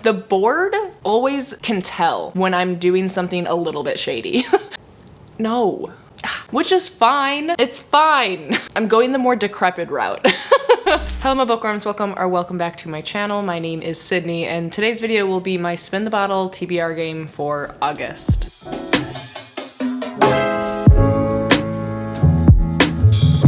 The board always can tell when I'm doing something a little bit shady. No. Which is fine. It's fine. I'm going the more decrepit route. Hello my bookworms, welcome back to my channel. My name is Sydney and today's video will be my Spin the Bottle TBR game for August.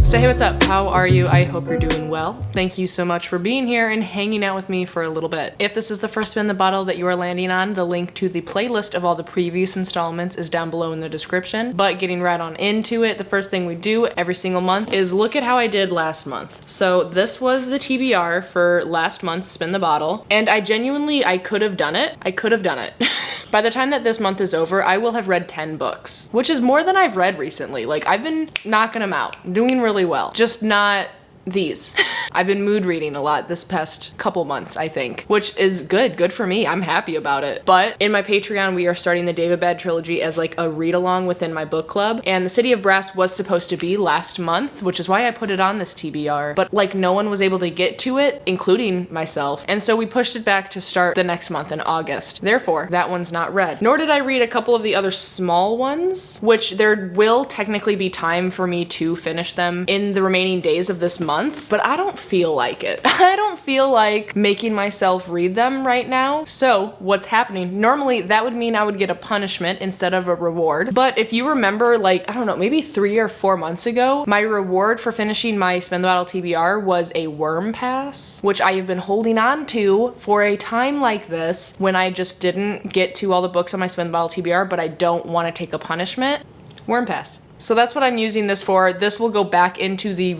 So hey, what's up? How are you? I hope you're doing well. Thank you so much for being here and hanging out with me for a little bit. If this is the first Spin the Bottle that you are landing on, the link to the playlist of all the previous installments is down below in the description. But getting right on into it, the first thing we do every single month is look at how I did last month. So this was the TBR for last month's Spin the Bottle, and I could have done it. By the time that this month is over, I will have read 10 books, which is more than I've read recently. Like, I've been knocking them out, doing really well, just not these. I've been mood reading a lot this past couple months, I think, which is good for me. I'm happy about it. But in my Patreon, we are starting the David Bad trilogy as like a read along within my book club. And the City of Brass was supposed to be last month, which is why I put it on this TBR. But like no one was able to get to it, including myself. And so we pushed it back to start the next month in August. Therefore, that one's not read. Nor did I read a couple of the other small ones, which there will technically be time for me to finish them in the remaining days of this month. But I don't feel like it. I don't feel like making myself read them right now. So what's happening? Normally that would mean I would get a punishment instead of a reward. But if you remember, like, I don't know, maybe 3 or 4 months ago, my reward for finishing my Spin the Bottle TBR was a worm pass, which I have been holding on to for a time like this when I just didn't get to all the books on my Spin the Bottle TBR, but I don't want to take a punishment. Worm pass. So that's what I'm using this for. This will go back into the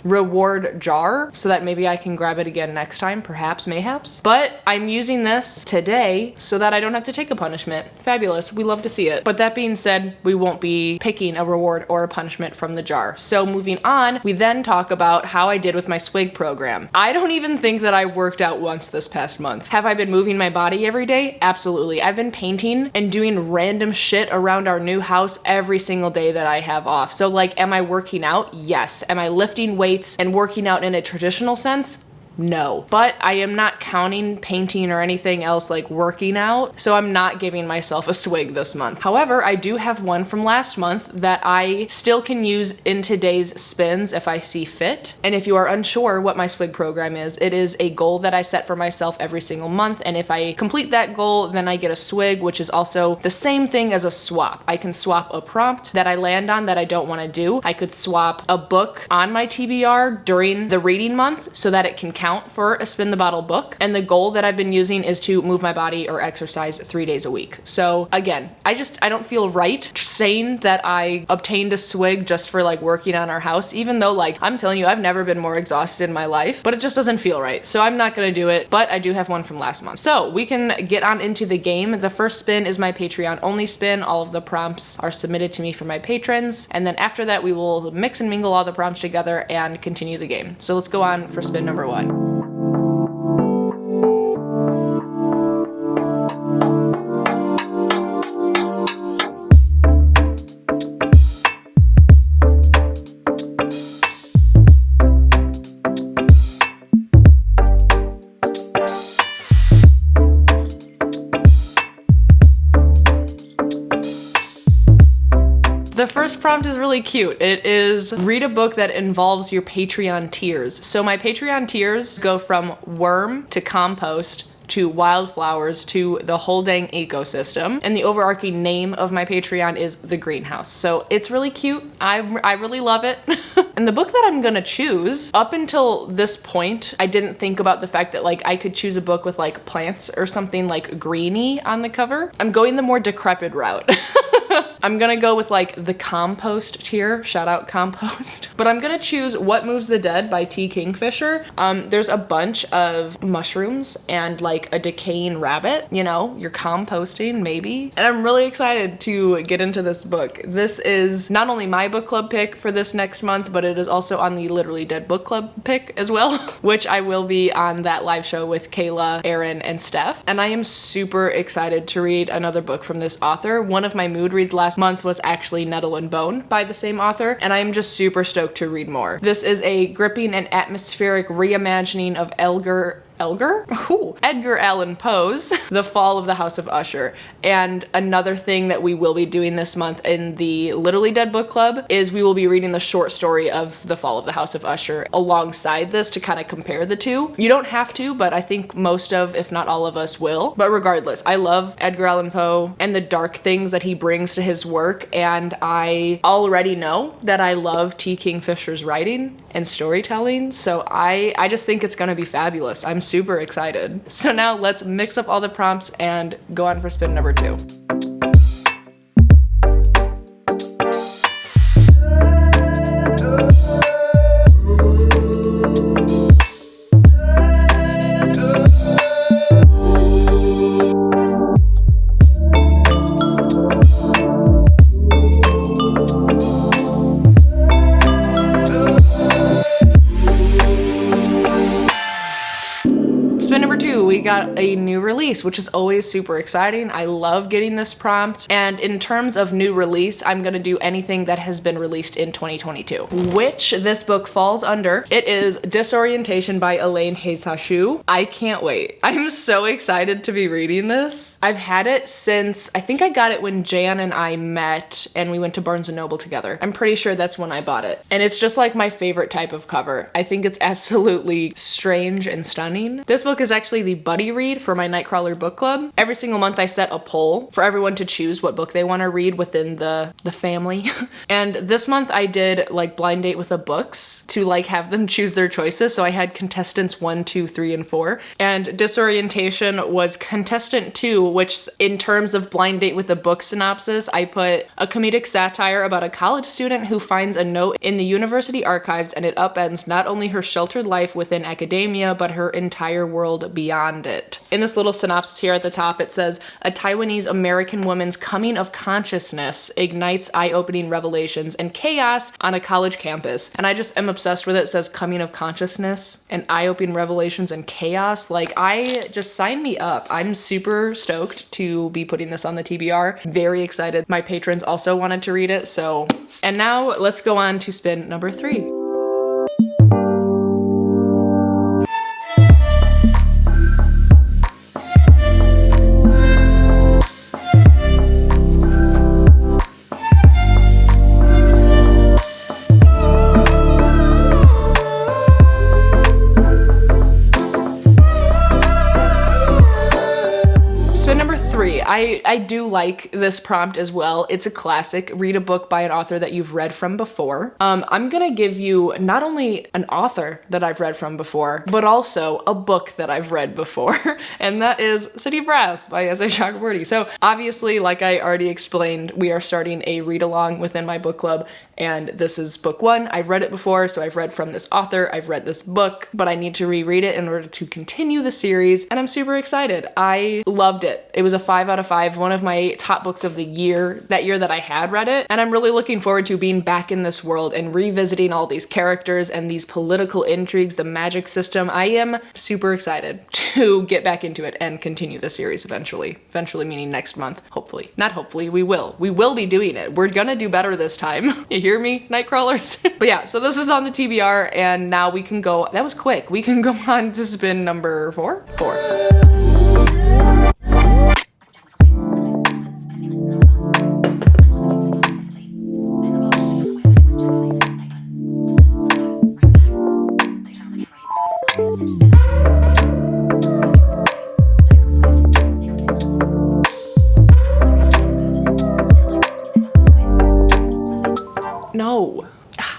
reward jar so that maybe I can grab it again next time, perhaps, mayhaps. But I'm using this today so that I don't have to take a punishment. Fabulous, we love to see it. But that being said, we won't be picking a reward or a punishment from the jar. So moving on, we then talk about how I did with my swig program. I don't even think that I worked out once this past month. Have I been moving my body every day? Absolutely. I've been painting and doing random shit around our new house every single day that I have off. So like, am I working out? Yes. Am I lifting weights and working out in a traditional sense? No. But I am not counting painting or anything else like working out, so I'm not giving myself a swig this month. However, I do have one from last month that I still can use in today's spins if I see fit. And if you are unsure what my swig program is, it is a goal that I set for myself every single month, and if I complete that goal, then I get a swig, which is also the same thing as a swap. I can swap a prompt that I land on that I don't want to do. I could swap a book on my TBR during the reading month so that it can count for a Spin the Bottle book. And the goal that I've been using is to move my body or exercise 3 days a week. So again, I don't feel right saying that I obtained a swig just for like working on our house, even though like I'm telling you, I've never been more exhausted in my life, but it just doesn't feel right. So I'm not gonna do it, but I do have one from last month. So we can get on into the game. The first spin is my Patreon only spin. All of the prompts are submitted to me from my patrons. And then after that, we will mix and mingle all the prompts together and continue the game. So let's go on for spin number 1. The first prompt is really cute. It is read a book that involves your Patreon tiers. So my Patreon tiers go from worm to compost to wildflowers to the whole dang ecosystem. And the overarching name of my Patreon is The Greenhouse. So it's really cute. I really love it. And the book that I'm gonna choose, up until this point, I didn't think about the fact that like I could choose a book with like plants or something like greeny on the cover. I'm going the more decrepit route. I'm gonna go with like the Compost tier, shout out Compost. But I'm gonna choose What Moves the Dead by T. Kingfisher. There's a bunch of mushrooms and like a decaying rabbit, you know, you're composting maybe. And I'm really excited to get into this book. This is not only my book club pick for this next month, but it is also on the Literally Dead book club pick as well, which I will be on that live show with Kayla, Erin, and Steph. And I am super excited to read another book from this author. One of my mood reads last month was actually Nettle and Bone by the same author, and I am just super stoked to read more. This is a gripping and atmospheric reimagining of Edgar Allan Poe's The Fall of the House of Usher. And another thing that we will be doing this month in the Literally Dead book club is we will be reading the short story of The Fall of the House of Usher alongside this to kind of compare the two. You don't have to, but I think most of, if not all of us, will. But regardless, I love Edgar Allan Poe and the dark things that he brings to his work, and I already know that I love T. Kingfisher's writing and storytelling, so I just think it's gonna be fabulous. I'm super excited. So now let's mix up all the prompts and go on for spin number 2. We got a new release, which is always super exciting. I love getting this prompt. And in terms of new release, I'm gonna do anything that has been released in 2022, which this book falls under. It is Disorientation by Elaine Haysashu. I can't wait. I'm so excited to be reading this. I've had it since, I think I got it when Jan and I met and we went to Barnes & Noble together. I'm pretty sure that's when I bought it. And it's just like my favorite type of cover. I think it's absolutely strange and stunning. This book is actually the buddy read for my Nightcrawler book club. Every single month I set a poll for everyone to choose what book they want to read within the family. And this month I did like blind date with the books to like have them choose their choices. So I had contestants 1, 2, 3, and 4. And Disorientation was contestant 2, which in terms of blind date with the book synopsis, I put a comedic satire about a college student who finds a note in the university archives and it upends not only her sheltered life within academia, but her entire world beyond it. In this little synopsis here at the top, it says, a Taiwanese American woman's coming of consciousness ignites eye-opening revelations and chaos on a college campus. And I just am obsessed with it. It says coming of consciousness and eye-opening revelations and chaos. Like, just sign me up. I'm super stoked to be putting this on the TBR. Very excited. My patrons also wanted to read it. So, and now let's go on to spin number 3. I do like this prompt as well. It's a classic. Read a book by an author that you've read from before. I'm gonna give you not only an author that I've read from before, but also a book that I've read before, and that is City of Brass by S.A. Chakraborty. So obviously, like I already explained, we are starting a read-along within my book club, and this is book 1. I've read it before, so I've read from this author, I've read this book, but I need to reread it in order to continue the series, and I'm super excited. I loved it. It was a 5 out of 5, one of my top books of the year, that year that I had read it, and I'm really looking forward to being back in this world and revisiting all these characters and these political intrigues, the magic system. I am super excited to get back into it and continue the series eventually. Eventually meaning next month, hopefully. Not hopefully, we will. We will be doing it. We're gonna do better this time. You hear me, Nightcrawlers? But yeah, so this is on the TBR, and now we can go, that was quick. We can go on to spin number 4? 4. No.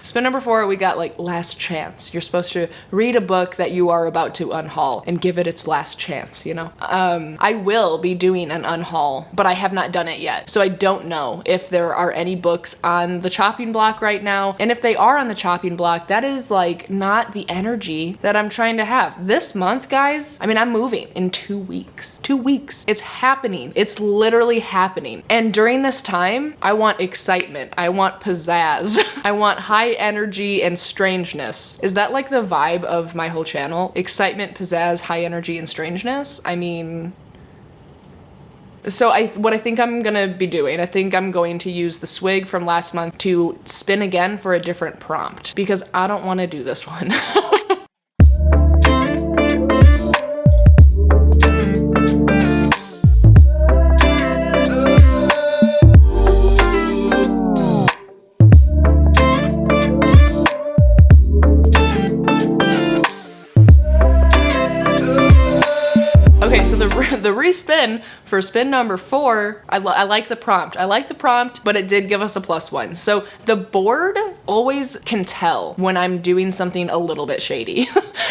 Spin number 4, we got like last chance. You're supposed to read a book that you are about to unhaul and give it its last chance, you know? I will be doing an unhaul, but I have not done it yet. So I don't know if there are any books on the chopping block right now. And if they are on the chopping block, that is like not the energy that I'm trying to have. This month, guys, I mean, I'm moving in 2 weeks. 2 weeks. It's happening. It's literally happening. And during this time, I want excitement. I want pizzazz. I want high energy and strangeness. Is that like the vibe of my whole channel? Excitement, pizzazz, high energy, and strangeness? I mean, so what I think I'm gonna be doing, I think I'm going to use the swig from last month to spin again for a different prompt, because I don't want to do this one. the respin for spin number 4, I like the prompt. I like the prompt, but it did give us a +1. So the board always can tell when I'm doing something a little bit shady.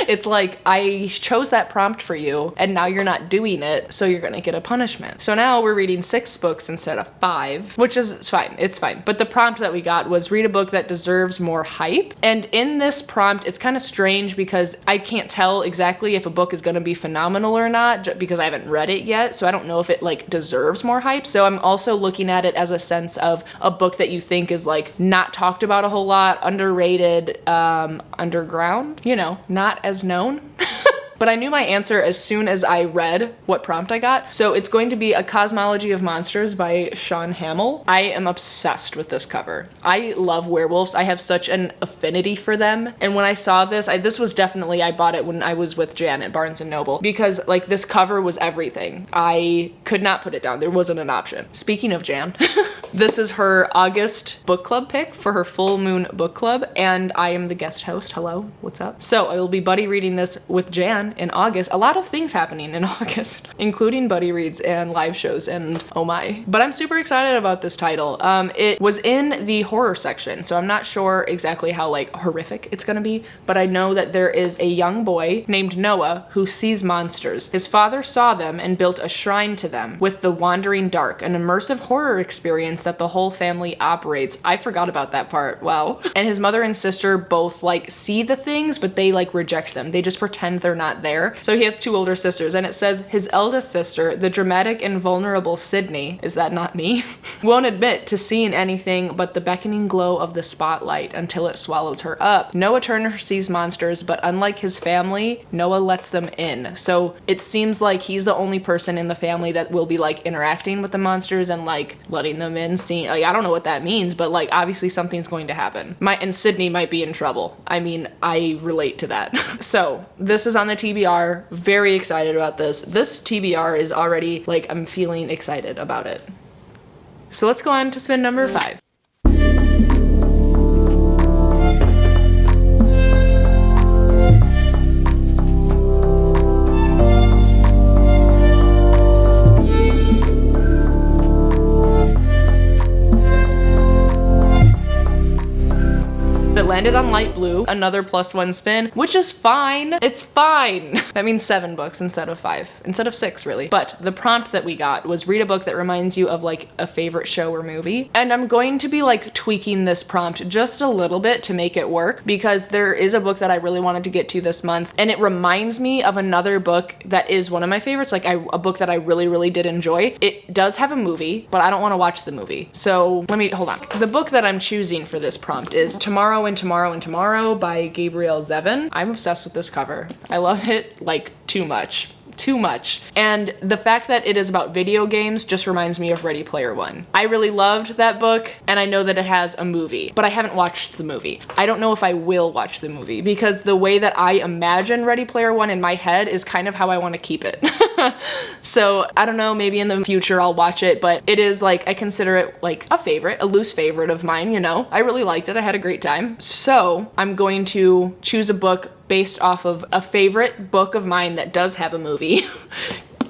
It's like, I chose that prompt for you and now you're not doing it, so you're gonna get a punishment. So now we're reading 6 books instead of 5, which is fine. It's fine. But the prompt that we got was read a book that deserves more hype. And in this prompt, it's kind of strange because I can't tell exactly if a book is gonna be phenomenal or not because I haven't read it yet. So I don't know if it like deserves more hype. So I'm also looking at it as a sense of a book that you think is like not talked about a whole lot, underrated, underground, you know, not as known. But I knew my answer as soon as I read what prompt I got. So it's going to be A Cosmology of Monsters by Sean Hamill. I am obsessed with this cover. I love werewolves. I have such an affinity for them. And when I saw this, this was definitely, I bought it when I was with Jan at Barnes & Noble because like this cover was everything. I could not put it down. There wasn't an option. Speaking of Jan, this is her August book club pick for her full moon book club. And I am the guest host. Hello, what's up? So I will be buddy reading this with Jan in August. A lot of things happening in August, including buddy reads and live shows and oh my. But I'm super excited about this title. It was in the horror section, so I'm not sure exactly how like horrific it's gonna be, but I know that there is a young boy named Noah who sees monsters. His father saw them and built a shrine to them with the Wandering Dark, an immersive horror experience that the whole family operates. I forgot about that part, wow. And his mother and sister both like see the things, but they like reject them. They just pretend they're not there. So he has 2 older sisters, and it says his eldest sister, the dramatic and vulnerable Sydney, is that not me? Won't admit to seeing anything but the beckoning glow of the spotlight until it swallows her up. Noah Turner sees monsters, but unlike his family, Noah lets them in. So it seems like he's the only person in the family that will be like interacting with the monsters and like letting them in, seeing, like, I don't know what that means, but like obviously something's going to happen. And Sydney might be in trouble. I mean, I relate to that. So this is on the TBR. Very excited about this. This TBR is already like, I'm feeling excited about it. So let's go on to spin number 5. Landed on light blue, another +1 spin, which is fine. It's fine. That means 7 books instead of 5, instead of 6 really. But the prompt that we got was read a book that reminds you of like a favorite show or movie. And I'm going to be like tweaking this prompt just a little bit to make it work because there is a book that I really wanted to get to this month. And it reminds me of another book that is one of my favorites, like a book that I really, really did enjoy. It does have a movie, but I don't want to watch the movie. So hold on. The book that I'm choosing for this prompt is Tomorrow and Tomorrow and Tomorrow by Gabrielle Zevin. I'm obsessed with this cover. I love it like too much. And the fact that it is about video games just reminds me of Ready Player One. I really loved that book, and I know that it has a movie, but I haven't watched the movie. I don't know if I will watch the movie because the way that I imagine Ready Player One in my head is kind of how I want to keep it. So I don't know, maybe in the future I'll watch it, but it is like, I consider it like a favorite, a loose favorite of mine, you know? I really liked it. I had a great time. So I'm going to choose a book based off of a favorite book of mine that does have a movie.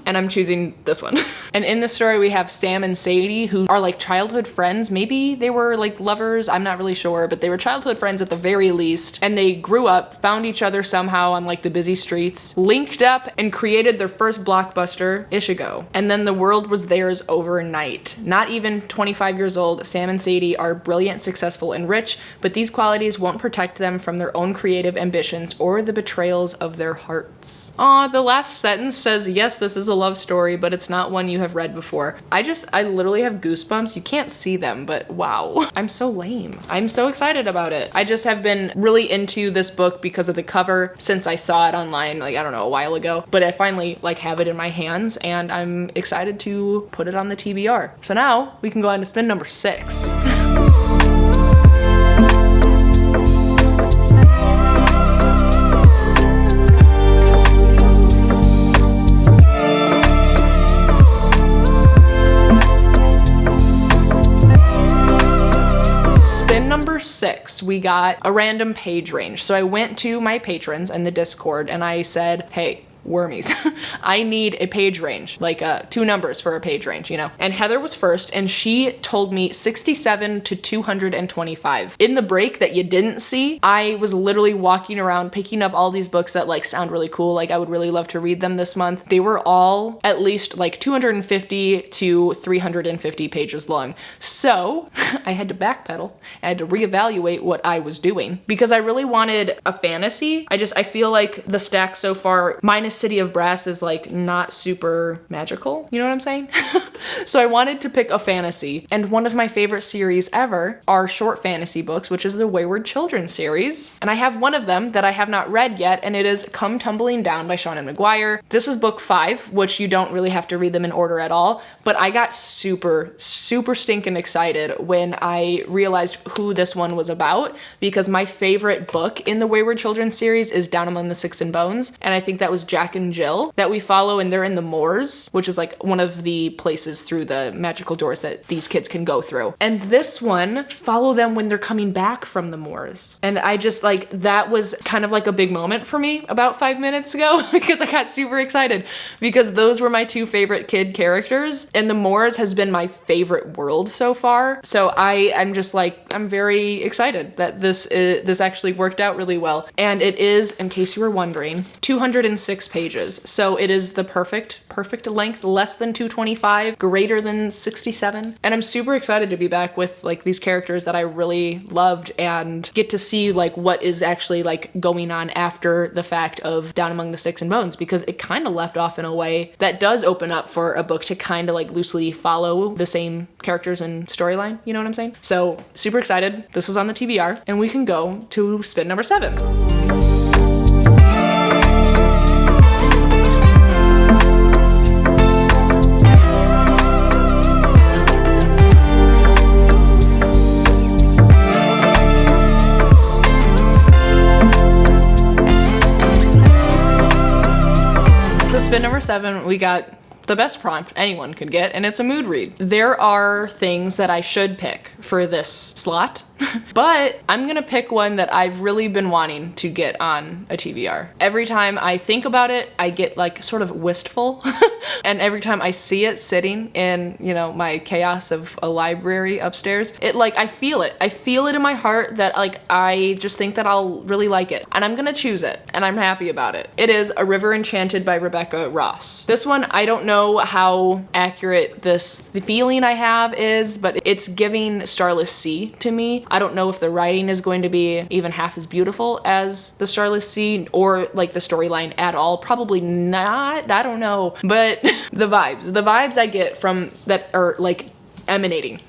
And I'm choosing this one. And in the story we have Sam and Sadie, who are like childhood friends. Maybe they were like lovers, I'm not really sure, but they were childhood friends at the very least. And they grew up, found each other somehow on like the busy streets, linked up and created their first blockbuster, Ishigo. And then the world was theirs overnight. Not even 25 years old, Sam and Sadie are brilliant, successful, and rich, but these qualities won't protect them from their own creative ambitions or the betrayals of their hearts. Aw, the last sentence says, yes, this is a love story, but it's not one you have read before. I literally have goosebumps. You can't see them, but wow. I'm so lame. I'm so excited about it. I just have been really into this book because of the cover since I saw it online, like, I don't know, a while ago, but I finally like have it in my hands and I'm excited to put it on the TBR. So now we can go on to spin number 6. Number 6, we got a random page range. So I went to my patrons in the Discord and I said, hey, wormies. I need a page range, like 2 numbers for a page range, you know? And Heather was first, and she told me 67 to 225. In the break that you didn't see, I was literally walking around picking up all these books that like sound really cool, like I would really love to read them this month. They were all at least like 250 to 350 pages long. So I had to backpedal. I had to reevaluate what I was doing because I really wanted a fantasy. I feel like the stack so far, minus City of Brass, is like not super magical. You know what I'm saying? So I wanted to pick a fantasy, and one of my favorite series ever are short fantasy books, which is the Wayward Children series. And I have one of them that I have not read yet, and it is Come Tumbling Down by Sean McGuire. This is book 5, which you don't really have to read them in order at all, but I got super stinking excited when I realized who this one was about, because my favorite book in the Wayward Children series is Down Among the Sticks and Bones, and I think that was Jack and Jill that we follow, and they're in the moors, which is like one of the places through the magical doors that these kids can go through. And this one, follow them when they're coming back from the moors. And I just like, that was kind of like a big moment for me about 5 minutes ago because I got super excited because those were my 2 favorite kid characters, and the moors has been my favorite world so far. So I'm just like, I'm very excited that this actually worked out really well. And it is, in case you were wondering, 206 pages. So it is the perfect length, less than 225, greater than 67. And I'm super excited to be back with like these characters that I really loved and get to see like what is actually like going on after the fact of Down Among the Sticks and Bones, because it kind of left off in a way that does open up for a book to kind of like loosely follow the same characters and storyline, you know what I'm saying? So super excited. This is on the TBR, and we can go to spin number 7. So spin number 7, we got the best prompt anyone could get, and it's a mood read. There are things that I should pick for this slot, but I'm gonna pick one that I've really been wanting to get on a TBR. Every time I think about it, I get like sort of wistful, and every time I see it sitting in, you know, my chaos of a library upstairs, it like, I feel it in my heart that like, I just think that I'll really like it, and I'm gonna choose it, and I'm happy about it. It is A River Enchanted by Rebecca Ross. This one, I don't know how accurate the feeling I have is, but it's giving Starless Sea to me. I don't know if the writing is going to be even half as beautiful as the Starless Sea or like the storyline at all. Probably not, I don't know. But the vibes I get from that are like emanating,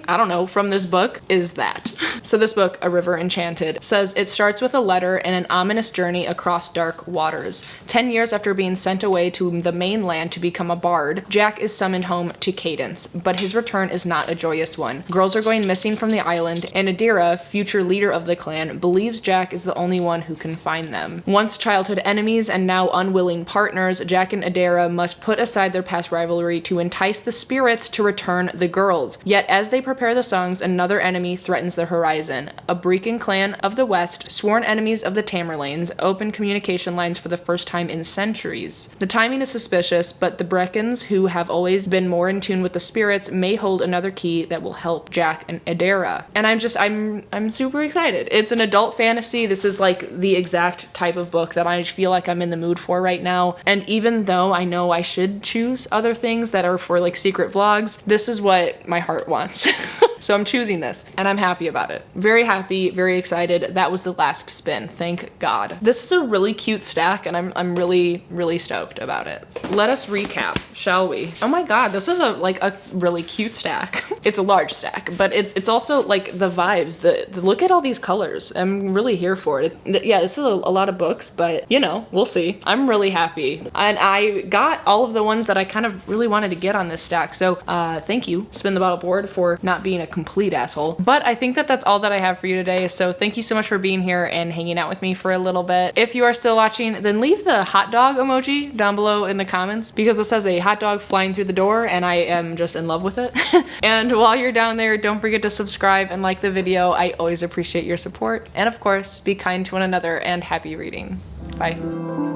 I don't know, from this book is that. So this book, A River Enchanted, says it starts with a letter and an ominous journey across dark waters. 10 years after being sent away to the mainland to become a bard, Jack is summoned home to Cadence, but his return is not a joyous one. Girls are going missing from the island, and Adira, future leader of the clan, believes Jack is the only one who can find them. Once childhood enemies and now unwilling partners, Jack and Adira must put aside their past rivalry to entice the spirits to return the girls. Yet as they prepare the songs, another enemy threatens the horizon. A Brecken clan of the West, sworn enemies of the Tamerlanes, open communication lines for the first time in centuries. The timing is suspicious, but the Breckens, who have always been more in tune with the spirits, may hold another key that will help Jack and Adira. And I'm super excited. It's an adult fantasy. This is like the exact type of book that I feel like I'm in the mood for right now. And even though I know I should choose other things that are for like secret vlogs, this is what my heart wants. So I'm choosing this, and I'm happy about it. Very happy, very excited. That was the last spin, thank God. This is a really cute stack, and I'm really stoked about it. Let us recap, shall we? Oh my God, this is a really cute stack. It's a large stack, but it's also like the vibes. Look at all these colors. I'm really here for it. Yeah, this is a lot of books, but you know, we'll see. I'm really happy, and I got all of the ones that I kind of really wanted to get on this stack. So thank you, Spin the Bottle board, for not being a complete asshole. But I think that that's all that I have for you today. So thank you so much for being here and hanging out with me for a little bit. If you are still watching, then leave the hot dog emoji down below in the comments, because this has a hot dog flying through the door and I am just in love with it. And while you're down there, don't forget to subscribe and like the video. I always appreciate your support. And of course, be kind to one another and happy reading. Bye.